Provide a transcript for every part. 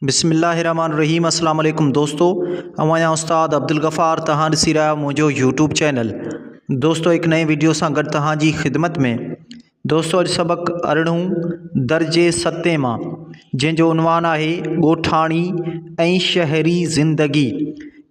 बिस्मिल्लाहिर्रहमानिर्रहीम। अस्सलाम वालेकुम दोस्तों, आया उस्ताद अब्दुल गफ़ार तहां ॾिसी रहा मुझो यूट्यूब चैनल। दोस्तों एक नए वीडियो सां गॾु तहां जी ख़िदमत में। दोस्तों अॼु सबक़ 18 दर्जे 7 मां, जंहिंजो उनवान आहे ॻोठाणी ऐं शहरी ज़िंदगी।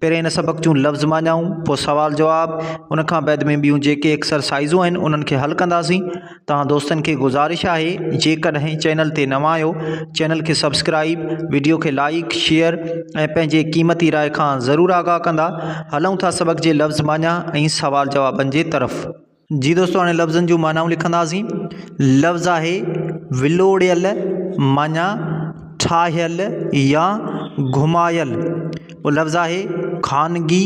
पहिरें इन सबक़ जूं लफ़्ज़ माञाऊं, पोइ सवाल जवाब, उन खां बैदि में ॿियूं जेके एक्सरसाइज़ूं आहिनि उन्हनि खे हल कंदासीं। तव्हां दोस्तनि खे गुज़ारिश आहे जेकॾहिं चैनल ते नवां आहियो, चैनल खे सब्सक्राइब, वीडियो खे लाइक शेयर ऐं पंहिंजे क़ीमती राय खां ज़रूरु आगाह कंदा। हलूं था सबक़ जे लफ़्ज़ माञा ऐं सवाल जवाबनि जे तरफ़। जी दोस्तों, हाणे लफ़्ज़नि जूं मानाऊं लिखंदासीं। लफ़्ज़ आहे विलोड़ियल माना ठाहियल या घुमायल। पोइ लफ़्ज़ आहे ख़ानगी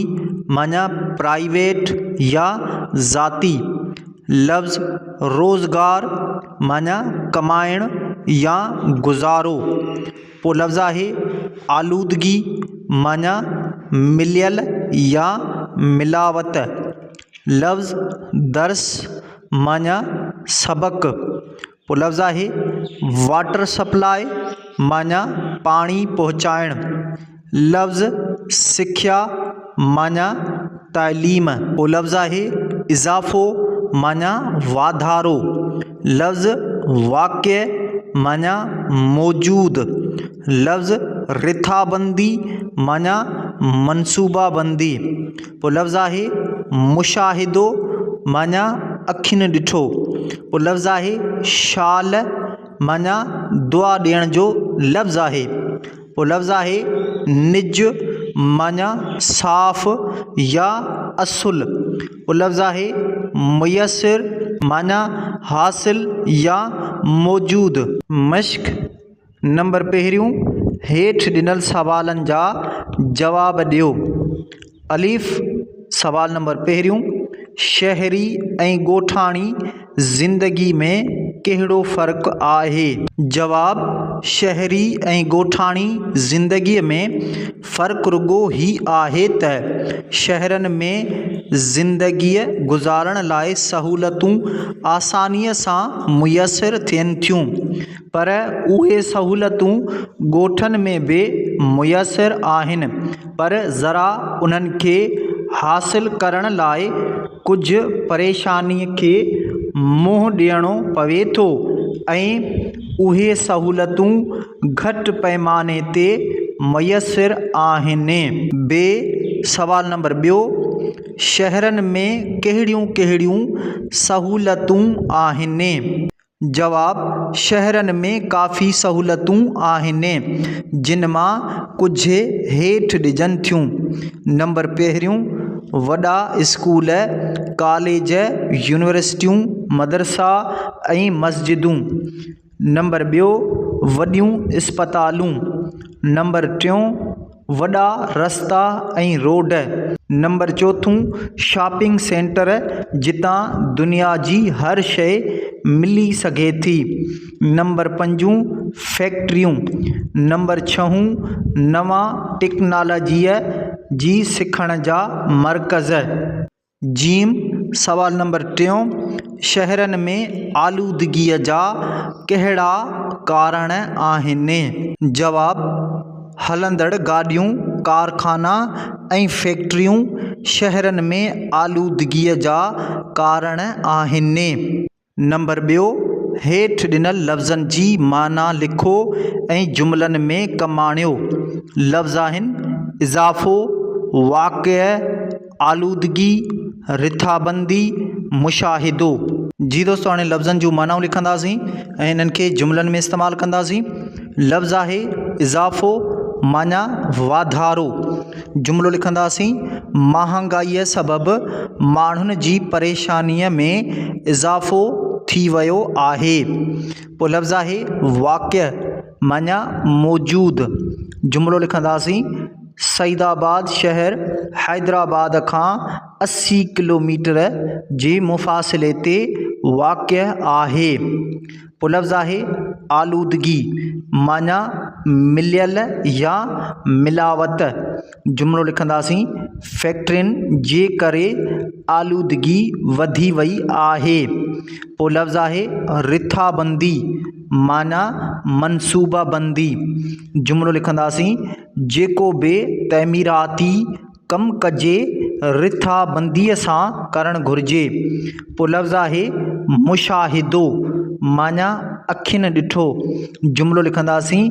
माना प्राइवेट या ज़ाती। लफ़्ज़ रोज़गार माना कमाइण या गुज़ारो। पोइ लफ़्ज़ आहे आलूदगी माना मिलियल या मिलावट। लफ़्ज़ दर्स माना सबक। पोइ लफ़्ज़ आहे वाटर सप्लाई माना पाणी पहुचाइण। लफ़्ज़ सिख्या माना तालीम। पोइ लफ़्ज़ आहे इज़ाफ़ो माना वाधारो। लफ़्ज़ वाक़िअ माना मौजूद। लफ़्ज़ रिथाबंदी माना मनसूबाबंदी। पोइ लफ़्ज़ आहे मुशाहिदो माना अखियुनि ॾिठो। पोइ लफ़्ज़ आहे शाल माना दुआ ॾियण जो लफ़्ज़ आहे। पोइ लफ़्ज़ आहे निज माना साफ़ या असुल। पोइ लफ़्ज़ आहे मुयसर माना हासिल या मौजूद। मश्क नंबर पहिरियों, हेठि ॾिनल सवालनि जा जवाब ॾियो। अलिफ सवाल नंबर पहिरियों, शहरी ऐं ॻोठाणी ज़िंदगी में कहिड़ो फ़र्क़ु आहे? जवाब, शहरी ऐं ॻोठाणी ज़िंदगीअ में फ़र्क़ु रुॻो ही आहे त शहरनि में ज़िंदगीअ गुज़ारण लाइ सहूलतूं आसानीअ सां मुयसरु थियनि थियूं, पर उहे सहूलतूं ॻोठनि में बि मुयसरु आहिनि, पर ज़रा उन्हनि खे हासिलु करण लाइ कुझु परेशानीअ खे मुंहुं ॾियणो पवे थो ऐं उहे सहूलतूं घटि पैमाने ते मुयसरु आहिनि। ॿिए सवाल नंबर ॿियो, शहरनि में कहिड़ियूं कहिड़ियूं सहूलतूं आहिनि? जवाब, शहरनि में काफ़ी सहूलतूं आहिनि, जिन मां कुझु हेठि ॾिजनि थियूं। नंबर पहिरियों, वॾा स्कूल, कॉलेज, यूनिवर्सिटियूं, मदरसा ऐं मस्जिदूं। नंबर ॿियो, वॾियूं इस्पतालूं। नंबर टियों, वॾा रस्ता ऐं रोड। नंबर चोथों, शॉपिंग सेंटर जितां दुनिया जी हर शइ मिली सघे थी। नंबर पंजों, फैक्ट्रियूं। नंबर छहों, नवां टेक्नोलॉजीअ जी सिखण जा मर्कज़। जीम सवाल नंबर टियों, शहरनि में आलूदगीअ जा कहिड़ा कारण आहिनि? जवाब, हलंदड़ गाॾियूं, कारखाना ऐं फैक्ट्रियूं शहरनि में आलूदगीअ जा कारण आहिनि। नंबर ॿियो, हेठि ॾिनल लफ़्ज़नि जी माना लिखो ऐं जुमलनि में कमु आणियो। लफ़्ज़ आहिनि इज़ाफ़ो, वाक़िअ, आलूदगी, रिथाबंदी, मुशाहिदो। जी दोस्तों, हाणे लफ़्ज़नि जूं मानाऊं लिखंदासीं ऐं इन्हनि खे जुमलनि में इस्तेमालु कंदासीं। लफ़्ज़ आहे इज़ाफ़ो माना वाधारो। जुमिलो लिखंदासीं, महांगाईअ सबबि माण्हुनि जी परेशानीअ में इज़ाफ़ो थी वियो आहे। पोइ लफ़्ज़ आहे वाक़िअ माना मौजूद। जुमिलो लिखंदासीं, सईदाबाद शहर हैदराबाद खां 80 किलोमीटर जे मुफ़ासिले ते वाक़िअ आहे। पोइ लफ़्ज़ आहे आलूदगी माना मिलियल या मिलावट। जुमिलो लिखंदासीं, फैक्ट्रियुनि जे करे आलूदगी वधी वई आहे। पोइ लफ़्ज़ आहे रिथाबंदी माना मनसूबाबंदी। जुमिलो लिखंदासीं, जेको बि तइमीराती कमु कजे रिथाबंदीअ सां करणु घुरिजे। पोइ लफ़्ज़ आहे मुशाहिदो, माना अखियुनि ॾिठो। जुमिलो लिखंदासीं,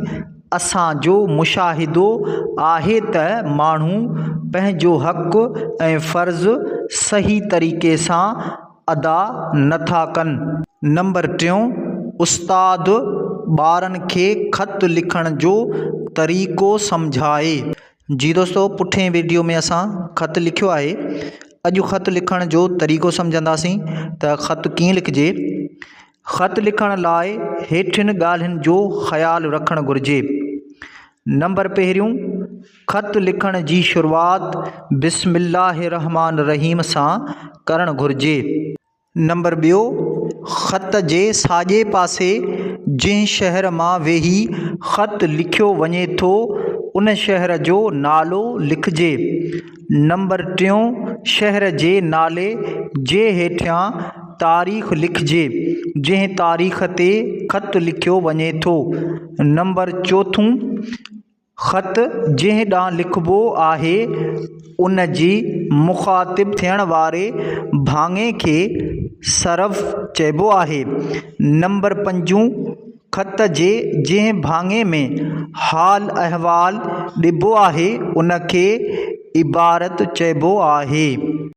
असांजो मुशाहिदो आहे त माण्हू पंहिंजो हक़ ऐं फ़र्ज़ सही तरीक़े सां अदा नथा कनि। नंबर 3, उस्ताद ॿारनि खे ख़त लिखण जो तरीक़ो सम्झाए। जी दोस्तों, पुठिएं वीडियो में असां ख़त लिखियो आहे। अॼु ख़त लिखण जो तरीक़ो सम्झंदासीं त ख़त कीअं लिखिजे। ख़त लिखण लाइ हेठियुनि ॻाल्हियुनि जो ख़्यालु रखणु घुरिजे। नंबर पहिरियों, ख़त लिखण जी शुरूआति बिस्मिल्लाहिर्रहमानिर्रहीम सां करणु घुरिजे। नंबर ॿियो, ख़त जे साॼे पासे जंहिं शहर मां वेही ख़त लिखियो वञे थो उन शहर जो नालो लिखिजे। नंबर 3, शहर जे नाले जे हेठियां तारीख़ लिखिजे जंहिं तारीख़ ते ख़त लिखियो वञे थो। नंबर 4, ख़त जंहिं ॾांहुं लिखिबो आहे उन जी मुख़ातिब थियण वारे भाङे खे सरफ़ चइबो आहे। नंबर 5, ख़त जे जंहिं भाङे में हाल अहवाल ॾिबो आहे उन खे इबारत चइबो आहे।